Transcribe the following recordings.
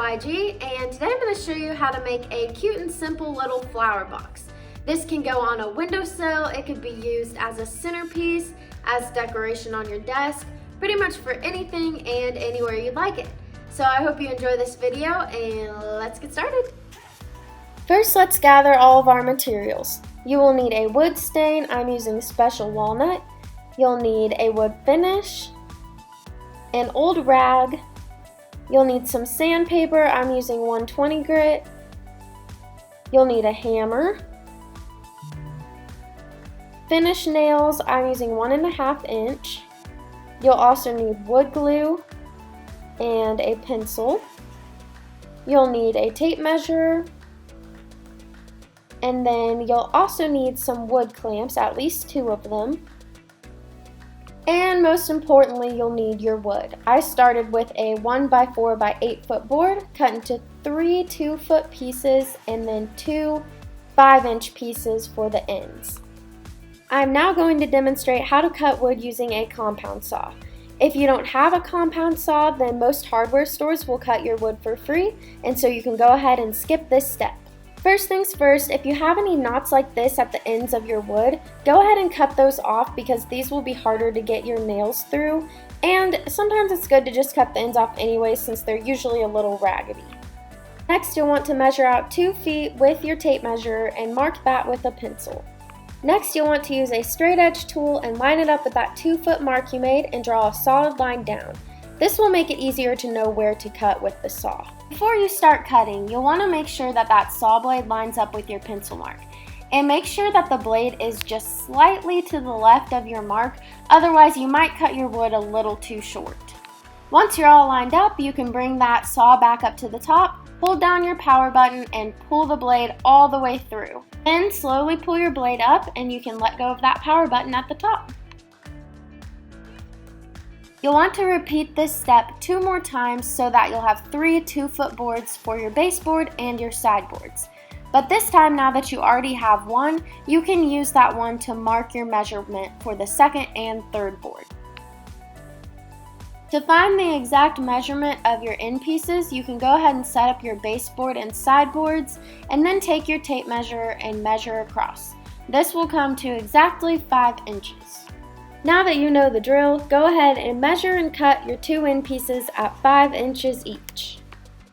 DIYG, and today I'm going to show you how to make a cute and simple little flower box. This can go on a windowsill, it could be used as a centerpiece, as decoration on your desk, pretty much for anything and anywhere you'd like it. So I hope you enjoy this video and let's get started. First, let's gather all of our materials. You will need a wood stain, I'm using special walnut. You'll need a wood finish, an old rag. You'll need some sandpaper, I'm using 120 grit. You'll need a hammer. Finish nails, I'm using 1.5 inch. You'll also need wood glue and a pencil. You'll need a tape measure. And then you'll also need some wood clamps, at least 2 of them. And most importantly, you'll need your wood. I started with a 1x4 by 8 foot board, cut into 3 2-foot pieces and then 2 5-inch pieces for the ends. I'm now going to demonstrate how to cut wood using a compound saw. If you don't have a compound saw, then most hardware stores will cut your wood for free, and so you can go ahead and skip this step. First things first, if you have any knots like this at the ends of your wood, go ahead and cut those off because these will be harder to get your nails through, and sometimes it's good to just cut the ends off anyway since they're usually a little raggedy. Next, you'll want to measure out 2 feet with your tape measure and mark that with a pencil. Next, you'll want to use a straight edge tool and line it up with that 2-foot mark you made and draw a solid line down. This will make it easier to know where to cut with the saw. Before you start cutting, you'll want to make sure that that saw blade lines up with your pencil mark. And make sure that the blade is just slightly to the left of your mark, otherwise you might cut your wood a little too short. Once you're all lined up, you can bring that saw back up to the top, hold down your power button, and pull the blade all the way through. Then slowly pull your blade up and you can let go of that power button at the top. You'll want to repeat this step 2 more times so that you'll have 3 2-foot boards for your baseboard and your sideboards. But this time, now that you already have one, you can use that one to mark your measurement for the second and third board. To find the exact measurement of your end pieces, you can go ahead and set up your baseboard and sideboards and then take your tape measure and measure across. This will come to exactly 5 inches. Now that you know the drill, go ahead and measure and cut your 2 end pieces at 5 inches each.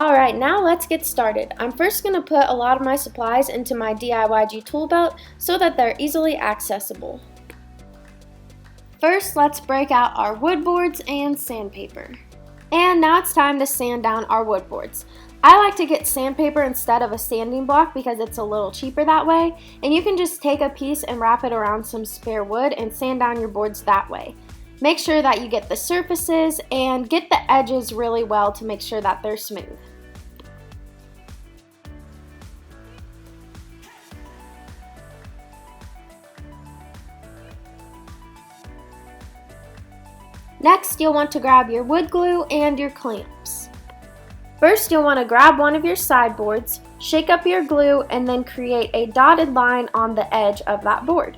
Alright, now let's get started. I'm first going to put a lot of my supplies into my DIYG tool belt so that they're easily accessible. First, let's break out our wood boards and sandpaper. And now it's time to sand down our wood boards. I like to get sandpaper instead of a sanding block because it's a little cheaper that way, and you can just take a piece and wrap it around some spare wood and sand down your boards that way. Make sure that you get the surfaces and get the edges really well to make sure that they're smooth. Next, you'll want to grab your wood glue and your clamps. First, you'll want to grab one of your sideboards, shake up your glue, and then create a dotted line on the edge of that board.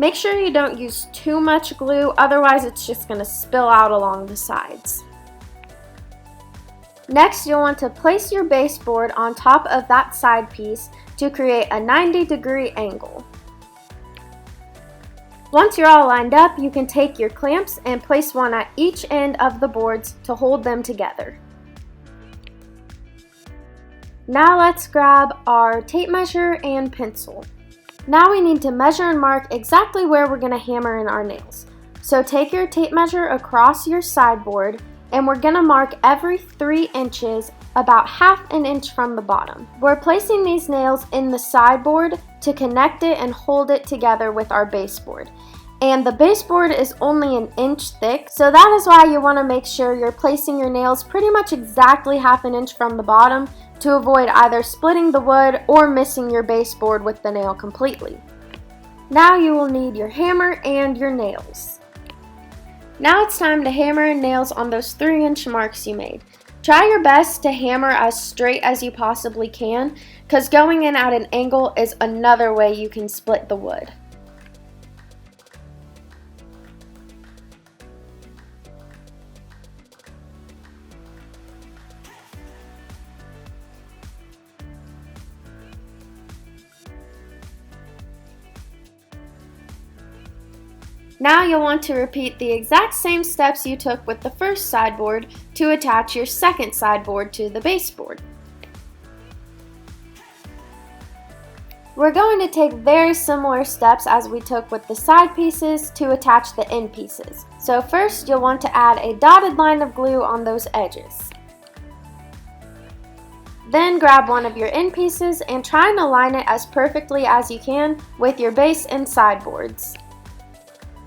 Make sure you don't use too much glue, otherwise it's just going to spill out along the sides. Next, you'll want to place your baseboard on top of that side piece to create a 90-degree angle. Once you're all lined up, you can take your clamps and place one at each end of the boards to hold them together. Now let's grab our tape measure and pencil. Now we need to measure and mark exactly where we're going to hammer in our nails. So take your tape measure across your sideboard and we're going to mark every 3 inches, about 1/2 inch from the bottom. We're placing these nails in the sideboard to connect it and hold it together with our baseboard. And the baseboard is only 1 inch thick, so that is why you want to make sure you're placing your nails pretty much exactly 1/2 inch from the bottom to avoid either splitting the wood or missing your baseboard with the nail completely. Now you will need your hammer and your nails. Now it's time to hammer and nails on those 3-inch marks you made. Try your best to hammer as straight as you possibly can, because going in at an angle is another way you can split the wood. Now you'll want to repeat the exact same steps you took with the first sideboard to attach your second sideboard to the baseboard. We're going to take very similar steps as we took with the side pieces to attach the end pieces. So first you'll want to add a dotted line of glue on those edges. Then grab one of your end pieces and try and align it as perfectly as you can with your base and sideboards.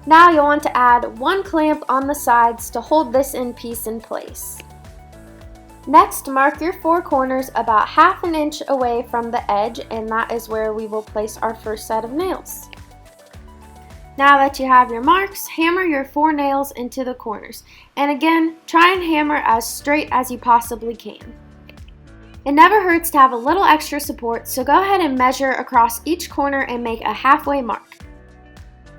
Now you'll want to add one clamp on the sides to hold this end piece in place. Next, mark your four corners about ½ an inch away from the edge, and that is where we will place our first set of nails. Now that you have your marks, hammer your 4 nails into the corners. And again, try and hammer as straight as you possibly can. It never hurts to have a little extra support, so go ahead and measure across each corner and make a halfway mark.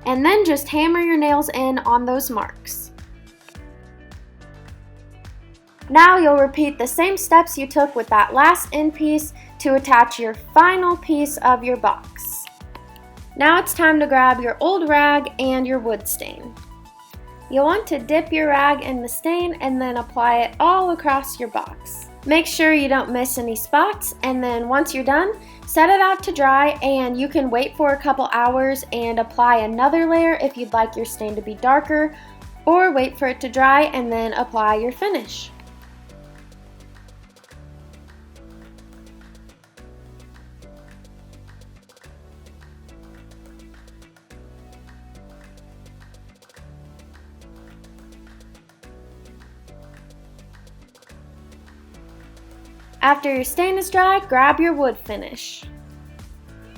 And then just hammer your nails in on those marks. Now you'll repeat the same steps you took with that last end piece to attach your final piece of your box. Now it's time to grab your old rag and your wood stain. You'll want to dip your rag in the stain and then apply it all across your box. Make sure you don't miss any spots, and then once you're done, set it out to dry, and you can wait for a couple hours and apply another layer if you'd like your stain to be darker, or wait for it to dry and then apply your finish. After your stain is dry, grab your wood finish.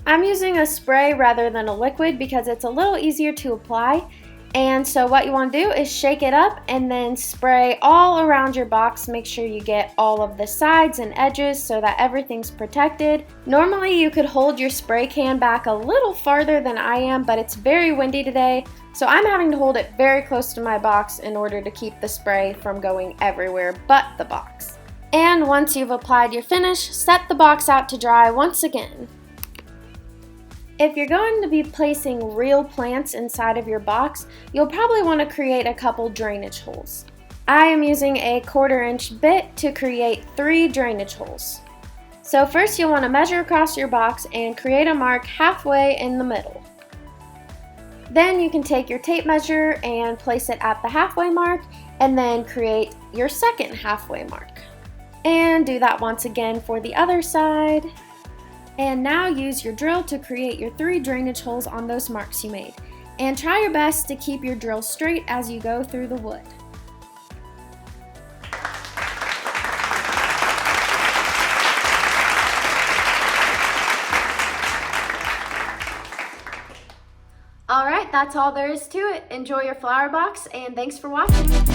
I'm using a spray rather than a liquid because it's a little easier to apply, and so what you want to do is shake it up and then spray all around your box. Make sure you get all of the sides and edges so that everything's protected. Normally you could hold your spray can back a little farther than I am, but it's very windy today, so I'm having to hold it very close to my box in order to keep the spray from going everywhere but the box. And once you've applied your finish, set the box out to dry once again. If you're going to be placing real plants inside of your box, you'll probably want to create a couple drainage holes. I am using a 1/4 inch bit to create 3 drainage holes. So first you'll want to measure across your box and create a mark halfway in the middle. Then you can take your tape measure and place it at the halfway mark, and then create your second halfway mark. And do that once again for the other side. And now use your drill to create your 3 drainage holes on those marks you made. And try your best to keep your drill straight as you go through the wood. Alright, that's all there is to it. Enjoy your flower box, and thanks for watching.